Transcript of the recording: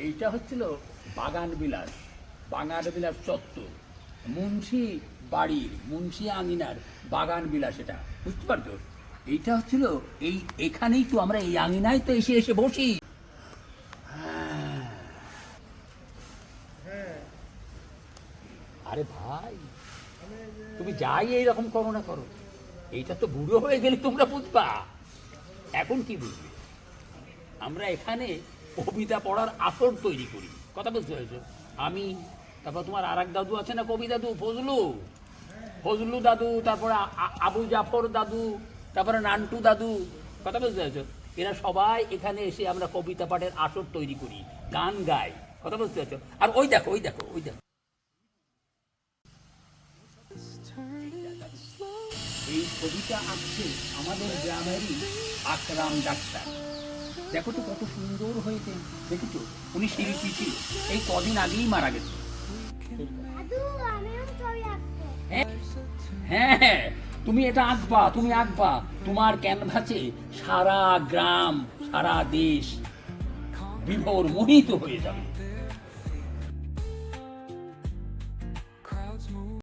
এইটা হচ্ছিল বাগান বিলাস, বাগান বিলাস চত্বর, মুন্সি বাড়ির, মুন্সি আঙিনার বাগান বিলাস। এটা বুঝতে পারছো? এইটা হচ্ছিল এখানেই তো আমরা এই আঙিনায় তো এসে এসে বসি। আরে ভাই, তুমি যাই এইরকম করো না করো, এইটা তো বুড়ো হয়ে গেলে তোমরা বুঝবা। এখন কি বুঝবে? আমরা এখানে কবিতা পড়ার আসর তৈরি করি, কথা বুঝতে পেরেছ? আমি, তারপর তোমার আর এক দাদু আছে না, কবি দাদু, ফজলু দাদু, তারপরে আবু জাফর দাদু, তারপরে নান্টু দাদু, কথা বুঝতে পেরেছ? এরা সবাই এখানে এসে আমরা কবিতা পাঠের আসর তৈরি করি, গান গাই, কথা বুঝতে পেরেছ? আর ওই দেখো, ওই দেখো, ওই দেখো, এই ছবিটা আঁকছে আমাদের গ্রামেরই আকরাম ডাক্তার। দেখো তো কত সুন্দর হয়েছে, দেখেছো? উনি শিল্পী ছিল, এই কদিন আগেই মারা গেছে। হ্যাঁ হ্যাঁ, তুমি এটা আঁকবা, তুমি আঁকবা, তোমার ক্যানভাসে সারা গ্রাম, সারা দেশ বিভোর মোহিত হয়ে যাবে।